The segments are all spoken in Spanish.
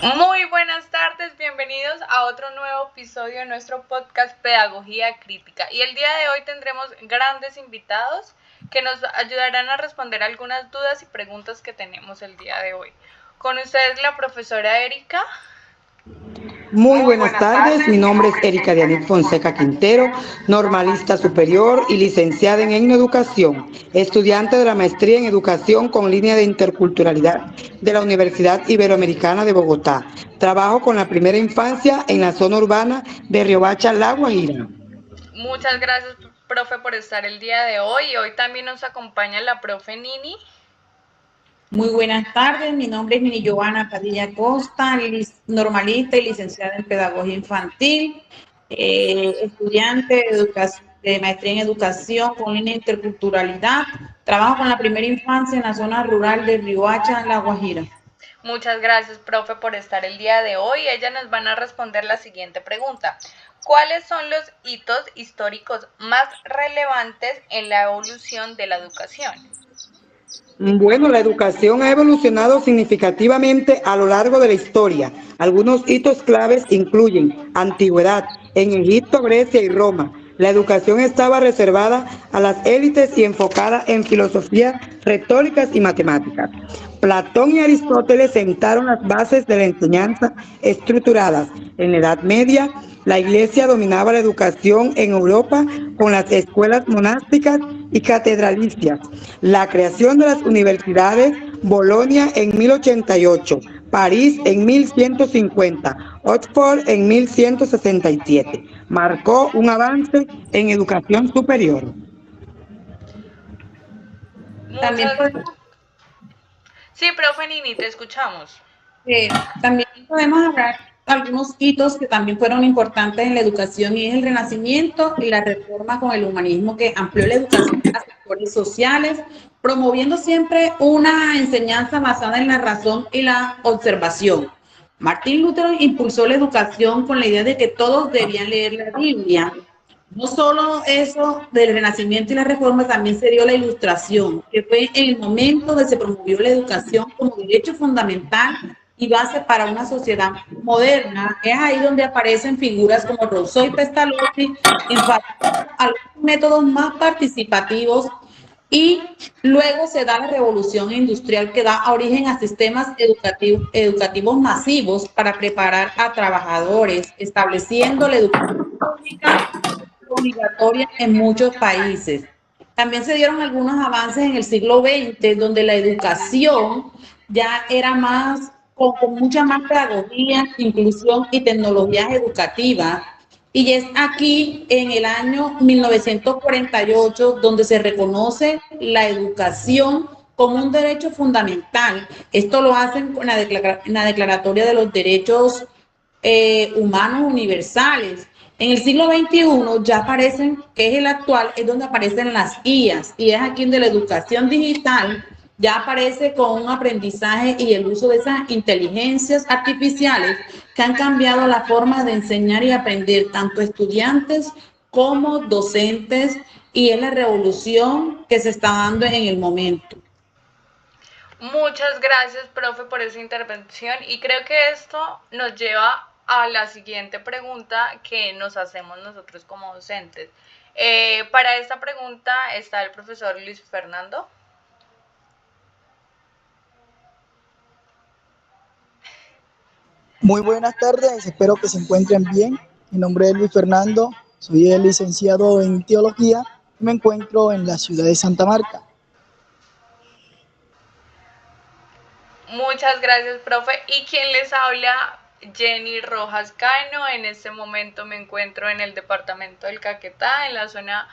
Muy buenas tardes, bienvenidos a otro nuevo episodio de nuestro podcast Pedagogía Crítica. Y el día de hoy tendremos grandes invitados que nos ayudarán a responder algunas dudas y preguntas que tenemos el día de hoy. Con ustedes la profesora Erika. Muy buenas tardes, mi nombre es Erika Dianit Fonseca Quintero, normalista superior y licenciada en etnoeducación, estudiante de la maestría en educación con línea de interculturalidad de la Universidad Iberoamericana de Bogotá. Trabajo con la primera infancia en la zona urbana de Riohacha, La Guajira. Muchas gracias, profe, por estar el día de hoy. Y hoy también nos acompaña la profe Nini. Muy buenas tardes, mi nombre es Nini Giovanna Padilla Costa, normalista y licenciada en Pedagogía Infantil, estudiante de maestría en Educación con línea de interculturalidad. Trabajo con la primera infancia en la zona rural de Riohacha, La Guajira. Muchas gracias, profe, por estar el día de hoy. Ellas nos van a responder la siguiente pregunta. ¿Cuáles son los hitos históricos más relevantes en la evolución de la educación? Bueno, la educación ha evolucionado significativamente a lo largo de la historia. Algunos hitos claves incluyen antigüedad, en Egipto, Grecia y Roma. La educación estaba reservada a las élites y enfocada en filosofías retóricas y matemáticas. Platón y Aristóteles sentaron las bases de la enseñanza estructuradas. En la Edad Media, la Iglesia dominaba la educación en Europa con las escuelas monásticas y catedralicias. La creación de las universidades, Bolonia en 1088, París en 1150, Oxford en 1167, marcó un avance en educación superior. También Muchas. podemos, Sí, profe Nini, te escuchamos. también podemos hablar de algunos hitos que también fueron importantes en la educación y es el Renacimiento y la reforma con el humanismo que amplió la educación a sectores sociales, promoviendo siempre una enseñanza basada en la razón y la observación. Martín Lutero impulsó la educación con la idea de que todos debían leer la Biblia. No solo eso del Renacimiento y la Reforma, también se dio la Ilustración, que fue en el momento donde se promovió la educación como derecho fundamental y base para una sociedad moderna. Es ahí donde aparecen figuras como Rousseau y Pestalozzi, enfatizando algunos métodos más participativos y luego se da la revolución industrial que da origen a sistemas educativos masivos para preparar a trabajadores, estableciendo la educación pública obligatoria en muchos países. También se dieron algunos avances en el siglo XX, donde la educación ya era más, con mucha más pedagogía, inclusión y tecnologías educativas. Y es aquí, en el año 1948, donde se reconoce la educación como un derecho fundamental. Esto lo hacen con la Declaratoria de los Derechos Humanos Universales. En el siglo XXI ya aparecen, que es el actual, es donde aparecen las IAs y es aquí donde la educación digital ya aparece con un aprendizaje y el uso de esas inteligencias artificiales que han cambiado la forma de enseñar y aprender tanto estudiantes como docentes y es la revolución que se está dando en el momento. Muchas gracias, profe, por esa intervención y creo que esto nos lleva a la siguiente pregunta que nos hacemos nosotros como docentes. Para esta pregunta está el profesor Luis Fernando. Muy buenas tardes, espero que se encuentren bien. Mi nombre es Luis Fernando, soy el licenciado en Teología y me encuentro en la ciudad de Santa Marta. Muchas gracias, profe. ¿Y quién les habla? Jenny Rojas Cano. En este momento me encuentro en el departamento del Caquetá, en la zona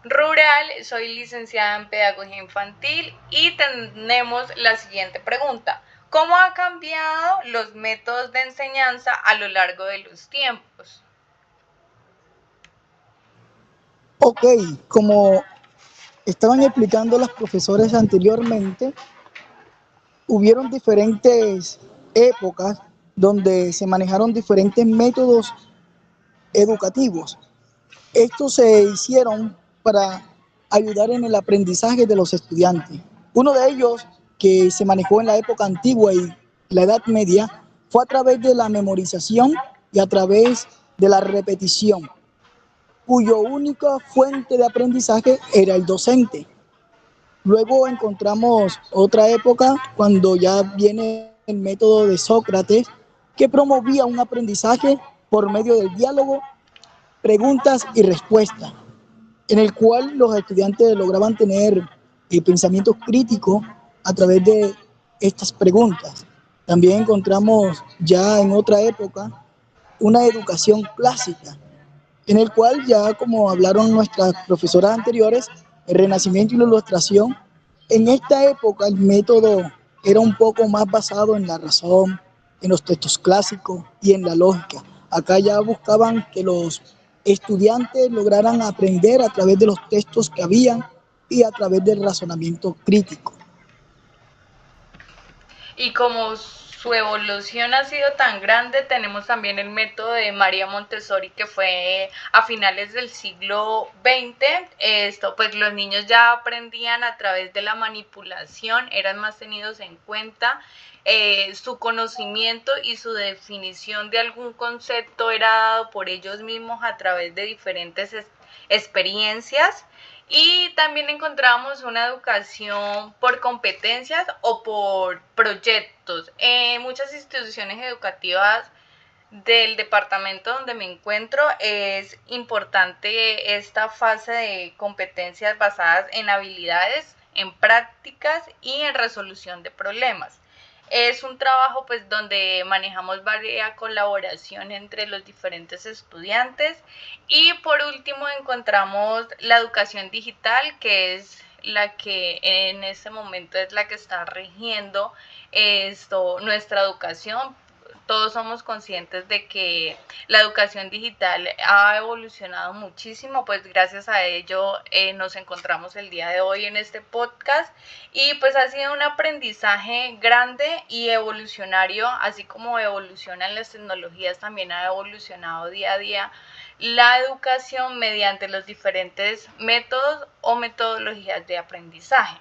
rural. Soy licenciada en Pedagogía Infantil y tenemos la siguiente pregunta. ¿Cómo han cambiado los métodos de enseñanza a lo largo de los tiempos? Ok, como estaban explicando las profesores anteriormente, hubieron diferentes épocas donde se manejaron diferentes métodos educativos. Estos se hicieron para ayudar en el aprendizaje de los estudiantes. Uno de ellos que se manejó en la época antigua y la Edad Media Fue a través de la memorización y a través de la repetición, cuyo única fuente de aprendizaje era el docente. Luego encontramos otra época cuando ya viene el método de Sócrates, que promovía un aprendizaje por medio del diálogo, preguntas y respuestas, en el cual los estudiantes lograban tener pensamientos críticos a través de estas preguntas. También encontramos ya en otra época una educación clásica, en el cual ya como hablaron nuestras profesoras anteriores, el Renacimiento y la Ilustración, en esta época el método era un poco más basado en la razón, en los textos clásicos y en la lógica. Acá ya buscaban que los estudiantes lograran aprender a través de los textos que habían y a través del razonamiento crítico. Y como su evolución ha sido tan grande, tenemos también el método de María Montessori, que fue a finales del siglo XX. Pues los niños ya aprendían a través de la manipulación, eran más tenidos en cuenta. Su conocimiento y su definición de algún concepto era dado por ellos mismos a través de diferentes experiencias. Y también encontramos una educación por competencias o por proyectos. En muchas instituciones educativas del departamento donde me encuentro es importante esta fase de competencias basadas en habilidades, en prácticas y en resolución de problemas. Es un trabajo pues donde manejamos varias colaboración entre los diferentes estudiantes. Y por último encontramos la educación digital, que es la que en este momento es la que está rigiendo nuestra educación. Todos somos conscientes de que la educación digital ha evolucionado muchísimo, pues gracias a ello nos encontramos el día de hoy en este podcast y pues ha sido un aprendizaje grande y evolucionario, así como evolucionan las tecnologías, también ha evolucionado día a día la educación mediante los diferentes métodos o metodologías de aprendizaje.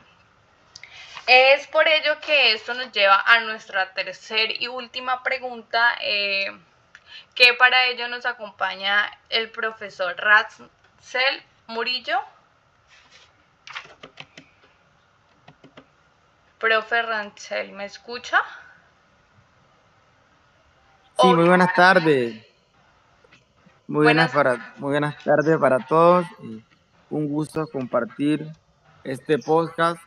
Es por ello que esto nos lleva a nuestra tercera y última pregunta, que para ello nos acompaña el profesor Ransel Murillo. Profe Ransel, ¿me escucha? Sí, muy buenas tardes. Muy buenas tardes para todos. Un gusto compartir este podcast.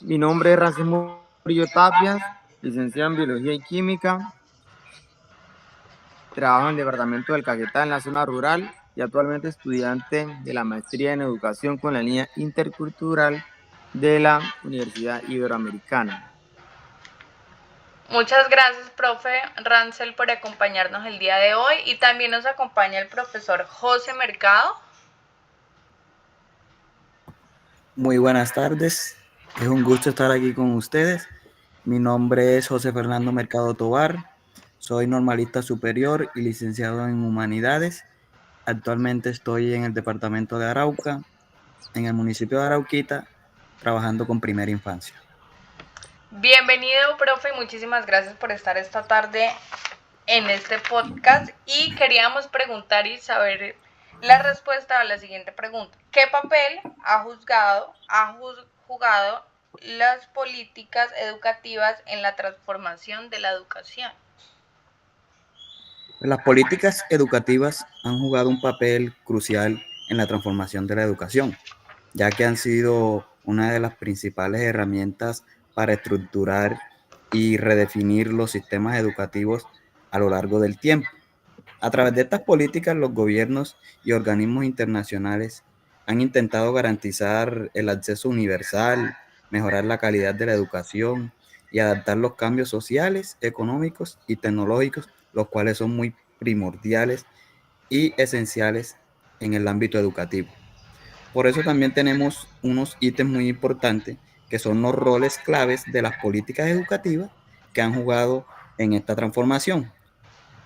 Mi nombre es Ransel Murillo Tapias, licenciado en Biología y Química. Trabajo en el departamento del Caquetá, en la zona rural, y actualmente estudiante de la maestría en Educación con la línea intercultural de la Universidad Iberoamericana. Muchas gracias, profe Ransel, por acompañarnos el día de hoy. Y también nos acompaña el profesor José Mercado. Muy buenas tardes, es un gusto estar aquí con ustedes. Mi nombre es José Fernando Mercado Tobar, soy normalista superior y licenciado en Humanidades. Actualmente estoy en el departamento de Arauca, en el municipio de Arauquita, trabajando con primera infancia. Bienvenido, profe, muchísimas gracias por estar esta tarde en este podcast y queríamos preguntar y saber la respuesta a la siguiente pregunta. ¿Qué papel ha jugado las políticas educativas en la transformación de la educación? Las políticas educativas han jugado un papel crucial en la transformación de la educación, ya que han sido una de las principales herramientas para estructurar y redefinir los sistemas educativos a lo largo del tiempo. A través de estas políticas, los gobiernos y organismos internacionales han intentado garantizar el acceso universal, mejorar la calidad de la educación y adaptar los cambios sociales, económicos y tecnológicos, los cuales son muy primordiales y esenciales en el ámbito educativo. Por eso también tenemos unos ítems muy importantes que son los roles claves de las políticas educativas que han jugado en esta transformación,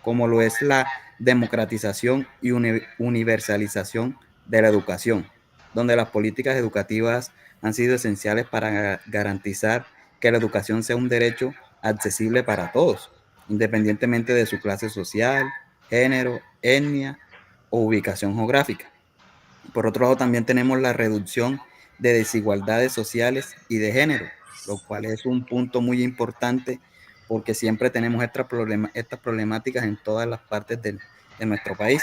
como lo es la democratización y universalización de la educación, donde las políticas educativas han sido esenciales para garantizar que la educación sea un derecho accesible para todos, independientemente de su clase social, género, etnia o ubicación geográfica. Por otro lado, también tenemos la reducción de desigualdades sociales y de género, lo cual es un punto muy importante porque siempre tenemos estas problemáticas en todas las partes de nuestro país,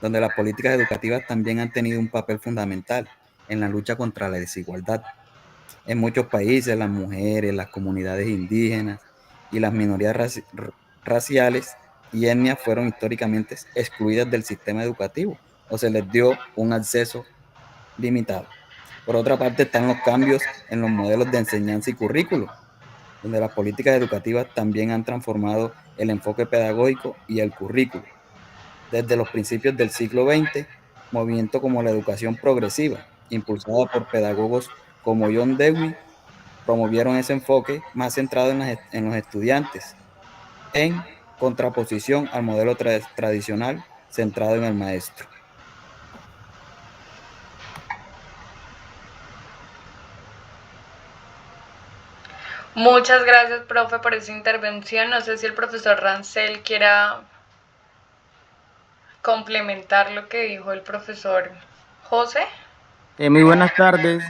donde las políticas educativas también han tenido un papel fundamental en la lucha contra la desigualdad. En muchos países, las mujeres, las comunidades indígenas y las minorías raciales y etnias fueron históricamente excluidas del sistema educativo o se les dio un acceso limitado. Por otra parte, están los cambios en los modelos de enseñanza y currículo, donde las políticas educativas también han transformado el enfoque pedagógico y el currículo. Desde los principios del siglo XX, movimientos como la educación progresiva, impulsada por pedagogos como John Dewey, promovieron ese enfoque más centrado en los estudiantes, en contraposición al modelo tradicional centrado en el maestro. Muchas gracias, profe, por esa intervención. No sé si el profesor Rancel quiera complementar lo que dijo el profesor José. Muy buenas tardes.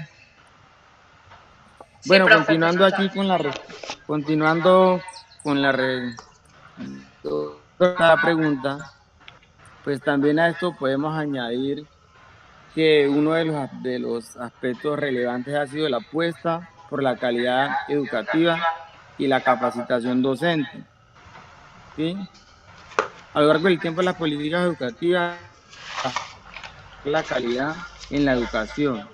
Sí, Bueno, profe, continuando aquí con la pregunta, pues también a esto podemos añadir que uno de los aspectos relevantes ha sido la apuesta por la calidad educativa y la capacitación docente, ¿sí? A lo largo del tiempo, las políticas educativas, la calidad en la educación,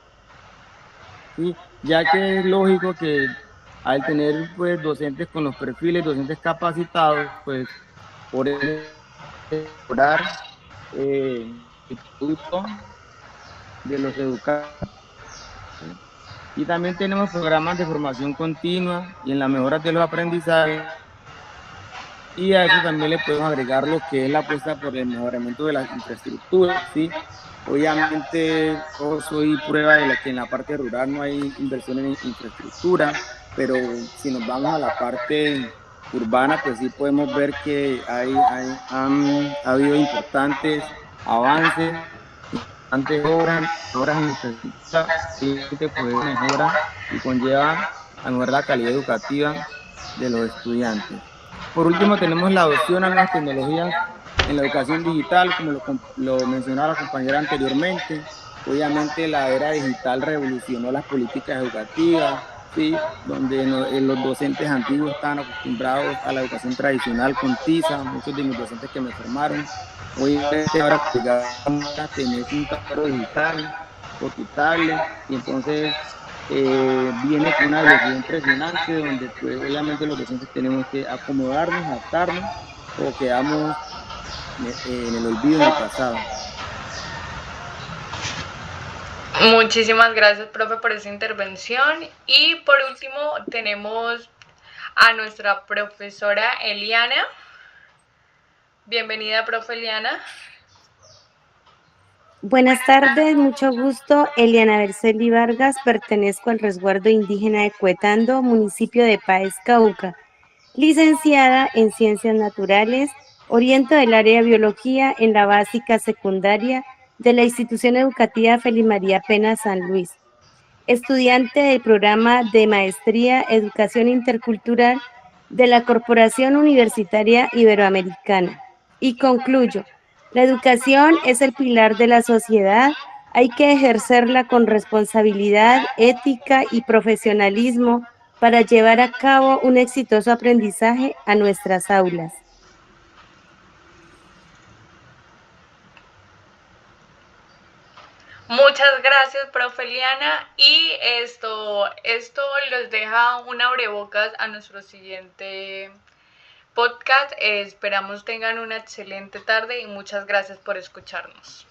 ¿sí? Ya que es lógico que al tener pues docentes con los perfiles, docentes capacitados, pues por mejorar el producto de los educados. Y también tenemos programas de formación continua y en la mejora de los aprendizajes. Y a eso también le podemos agregar lo que es la apuesta por el mejoramiento de las infraestructuras, ¿sí? Obviamente, yo soy prueba de que en la parte rural no hay inversión en infraestructura, pero si nos vamos a la parte urbana, pues sí podemos ver que han habido importantes avances, importantes obras en infraestructura, que pues mejora y conlleva a mejorar la calidad educativa de los estudiantes. Por último, tenemos la adopción a nuevas tecnologías en la educación digital, como lo mencionaba la compañera anteriormente. Obviamente la era digital revolucionó las políticas educativas, ¿sí? Donde los docentes antiguos estaban acostumbrados a la educación tradicional con tiza, muchos de mis docentes que me formaron. Obviamente ahora tenés un tablero digital por tu tablet y entonces viene con una velocidad impresionante donde pues obviamente los docentes tenemos que acomodarnos, adaptarnos o quedamos en el olvido, en el pasado. Muchísimas gracias, profe, por esa intervención. Y por último tenemos a nuestra profesora Eliana. Bienvenida, profe Eliana. Buenas tardes, mucho gusto. Eliana Berceli Vargas, pertenezco al resguardo indígena de Cuetando, municipio de Páez, Cauca. Licenciada en Ciencias Naturales, oriento del área de Biología en la básica secundaria de la institución educativa Feliz María Pena San Luis. Estudiante del programa de Maestría Educación Intercultural de la Corporación Universitaria Iberoamericana. Y concluyo, la educación es el pilar de la sociedad, hay que ejercerla con responsabilidad, ética y profesionalismo para llevar a cabo un exitoso aprendizaje a nuestras aulas. Muchas gracias, profe Eliana. Y esto les deja un abrebocas a nuestro siguiente podcast. Esperamos tengan una excelente tarde y muchas gracias por escucharnos.